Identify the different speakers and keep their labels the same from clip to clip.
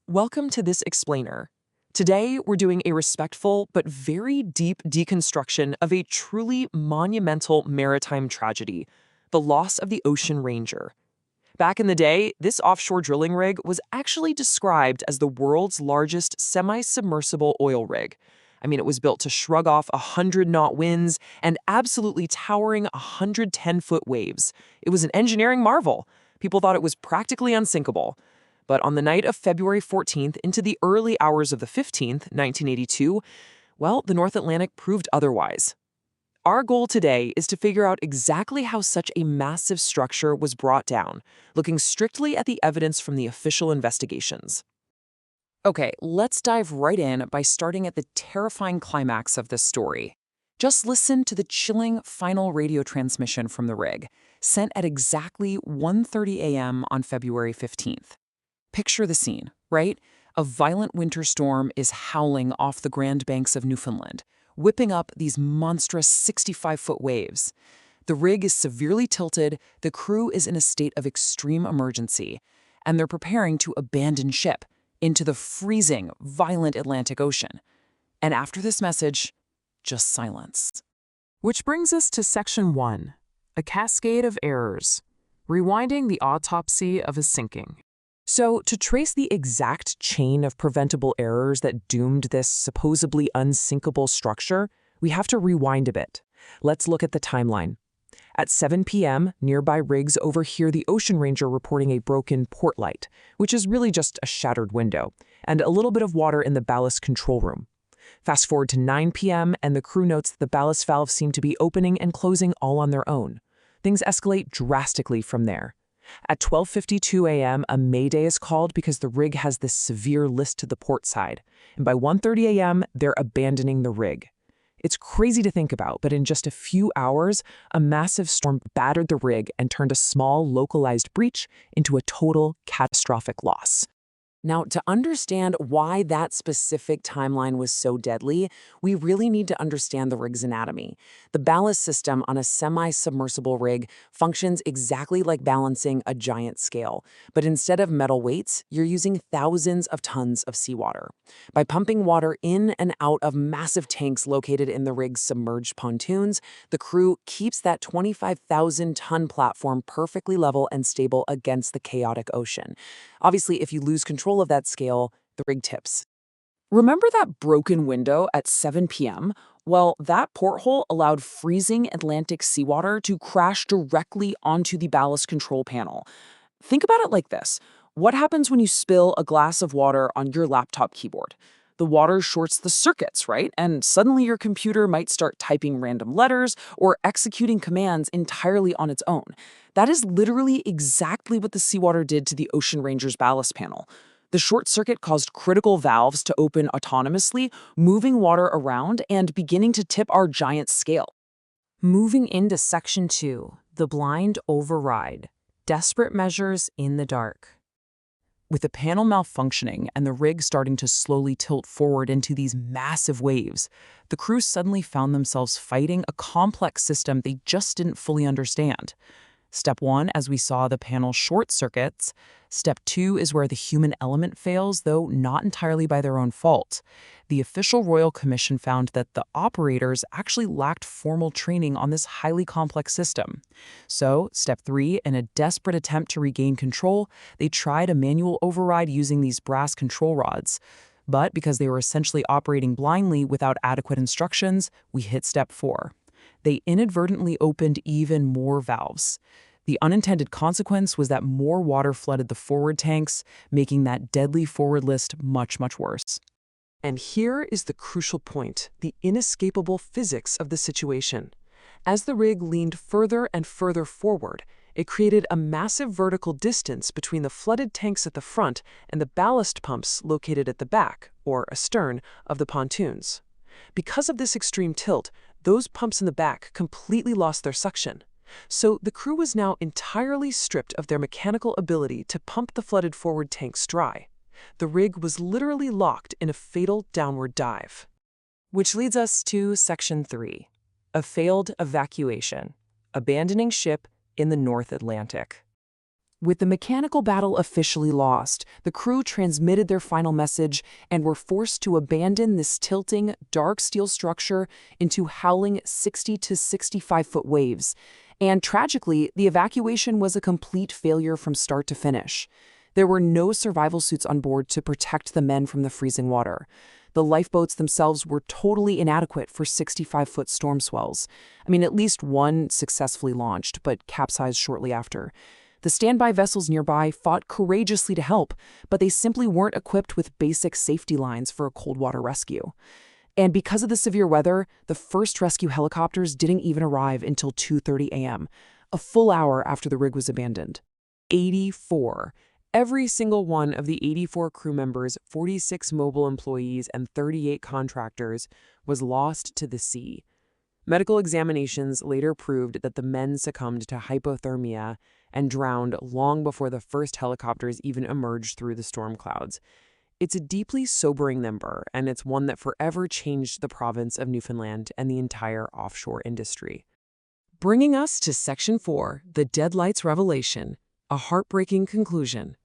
Speaker 1: Welcome to this explainer. Today, we're doing a respectful but very deep deconstruction of a truly monumental maritime tragedy, the loss of the Ocean Ranger. Back in the day, this offshore drilling rig was actually described as the world's largest semi-submersible oil rig. It was built to shrug off 100-knot winds and absolutely towering 110-foot waves. It was an engineering marvel. People thought it was practically unsinkable. But on the night of February 14th into the early hours of the 15th, 1982, the North Atlantic proved otherwise. Our goal today is to figure out exactly how such a massive structure was brought down, looking strictly at the evidence from the official investigations. Okay, let's dive right in by starting at the terrifying climax of this story. Just listen to the chilling final radio transmission from the rig, sent at exactly 1:30 a.m. on February 15th. Picture the scene, right? A violent winter storm is howling off the Grand Banks of Newfoundland, whipping up these monstrous 65-foot waves. The rig is severely tilted, the crew is in a state of extreme emergency, and they're preparing to abandon ship into the freezing, violent Atlantic Ocean. And after this message, just silence. Which brings us to Section 1, a cascade of errors, rewinding the autopsy of a sinking. So, to trace the exact chain of preventable errors that doomed this supposedly unsinkable structure, we have to rewind a bit. Let's look at the timeline. At 7 p.m., nearby rigs overhear the Ocean Ranger reporting a broken port light, which is really just a shattered window, and a little bit of water in the ballast control room. Fast forward to 9 p.m., and the crew notes that the ballast valves seem to be opening and closing all on their own. Things escalate drastically from there. At 12:52 a.m., a mayday is called because the rig has this severe list to the port side, and by 1:30 a.m., they're abandoning the rig. It's crazy to think about, but in just a few hours, a massive storm battered the rig and turned a small, localized breach into a total catastrophic loss. Now, to understand why that specific timeline was so deadly, we really need to understand the rig's anatomy. The ballast system on a semi-submersible rig functions exactly like balancing a giant scale, but instead of metal weights, you're using thousands of tons of seawater. By pumping water in and out of massive tanks located in the rig's submerged pontoons, the crew keeps that 25,000-ton platform perfectly level and stable against the chaotic ocean. Obviously, if you lose control of that scale, the rig tips. Remember that broken window at 7 p.m.? Well, that porthole allowed freezing Atlantic seawater to crash directly onto the ballast control panel. Think about it like this. What happens when you spill a glass of water on your laptop keyboard? The water shorts the circuits, right? And suddenly your computer might start typing random letters or executing commands entirely on its own. That is literally exactly what the seawater did to the Ocean Ranger's ballast panel. The short circuit caused critical valves to open autonomously, moving water around and beginning to tip our giant scale. Moving into Section 2, the blind override. Desperate measures in the dark. With the panel malfunctioning and the rig starting to slowly tilt forward into these massive waves, the crew suddenly found themselves fighting a complex system they just didn't fully understand. Step 1, as we saw, the panel short circuits. Step 2 is where the human element fails, though not entirely by their own fault. The official Royal Commission found that the operators actually lacked formal training on this highly complex system. So, step 3, in a desperate attempt to regain control, they tried a manual override using these brass control rods. But because they were essentially operating blindly without adequate instructions, we hit step 4. They inadvertently opened even more valves. The unintended consequence was that more water flooded the forward tanks, making that deadly forward list much, much worse. And here is the crucial point, the inescapable physics of the situation. As the rig leaned further and further forward, it created a massive vertical distance between the flooded tanks at the front and the ballast pumps located at the back, or astern, of the pontoons. Because of this extreme tilt, those pumps in the back completely lost their suction. So the crew was now entirely stripped of their mechanical ability to pump the flooded forward tanks dry. The rig was literally locked in a fatal downward dive. Which leads us to Section 3, a failed evacuation, abandoning ship in the North Atlantic. With the mechanical battle officially lost, the crew transmitted their final message and were forced to abandon this tilting, dark steel structure into howling 60 to 65-foot waves. And tragically, the evacuation was a complete failure from start to finish. There were no survival suits on board to protect the men from the freezing water. The lifeboats themselves were totally inadequate for 65-foot storm swells. At least one successfully launched, but capsized shortly after. The standby vessels nearby fought courageously to help, but they simply weren't equipped with basic safety lines for a cold water rescue. And because of the severe weather, the first rescue helicopters didn't even arrive until 2:30 a.m., a full hour after the rig was abandoned. 84. Every single one of the 84 crew members, 46 mobile employees, and 38 contractors was lost to the sea. Medical examinations later proved that the men succumbed to hypothermia and drowned long before the first helicopters even emerged through the storm clouds. It's a deeply sobering number, and it's one that forever changed the province of Newfoundland and the entire offshore industry. Bringing us to Section 4, the Deadlights Revelation, a heartbreaking conclusion.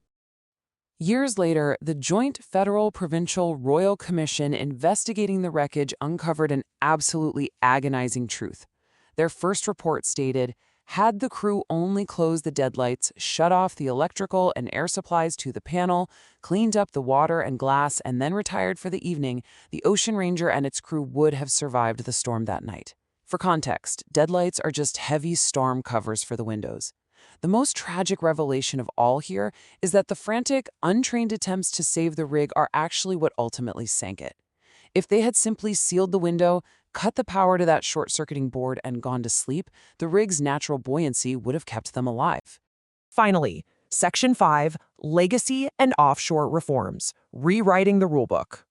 Speaker 1: Years later, the Joint Federal-Provincial Royal Commission investigating the wreckage uncovered an absolutely agonizing truth. Their first report stated, had the crew only closed the deadlights, shut off the electrical and air supplies to the panel, cleaned up the water and glass, and then retired for the evening, the Ocean Ranger and its crew would have survived the storm that night. For context, deadlights are just heavy storm covers for the windows. The most tragic revelation of all here is that the frantic, untrained attempts to save the rig are actually what ultimately sank it. If they had simply sealed the window, cut the power to that short-circuiting board, and gone to sleep, the rig's natural buoyancy would have kept them alive. Finally, Section 5, Legacy and Offshore Reforms, Rewriting the Rulebook.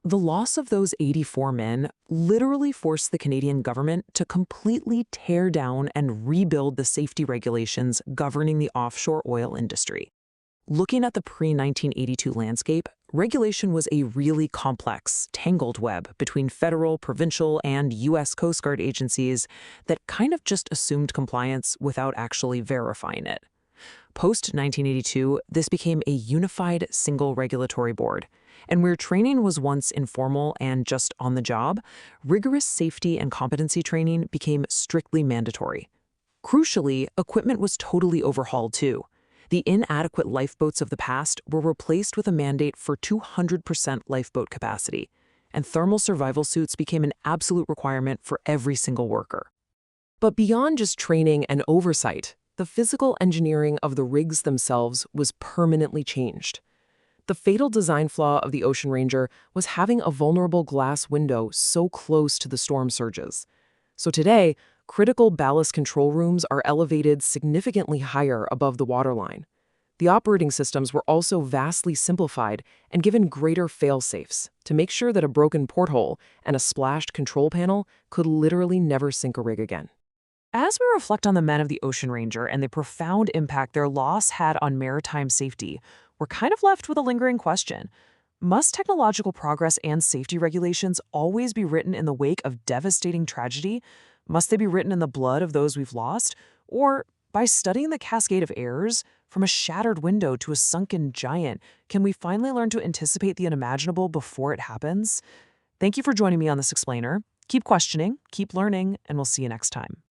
Speaker 1: The loss of those 84 men literally forced the Canadian government to completely tear down and rebuild the safety regulations governing the offshore oil industry. Looking at the pre-1982 landscape, regulation was a really complex, tangled web between federal, provincial, and U.S. Coast Guard agencies that kind of just assumed compliance without actually verifying it. Post-1982, this became a unified single regulatory board. And where training was once informal and just on the job, rigorous safety and competency training became strictly mandatory. Crucially, equipment was totally overhauled too. The inadequate lifeboats of the past were replaced with a mandate for 200% lifeboat capacity, and thermal survival suits became an absolute requirement for every single worker. But beyond just training and oversight, the physical engineering of the rigs themselves was permanently changed. The fatal design flaw of the Ocean Ranger was having a vulnerable glass window so close to the storm surges. So today, critical ballast control rooms are elevated significantly higher above the waterline. The operating systems were also vastly simplified and given greater fail-safes to make sure that a broken porthole and a splashed control panel could literally never sink a rig again. As we reflect on the men of the Ocean Ranger and the profound impact their loss had on maritime safety, we're kind of left with a lingering question. Must technological progress and safety regulations always be written in the wake of devastating tragedy? Must they be written in the blood of those we've lost? Or, by studying the cascade of errors, from a shattered window to a sunken giant, can we finally learn to anticipate the unimaginable before it happens? Thank you for joining me on this explainer. Keep questioning, keep learning, and we'll see you next time.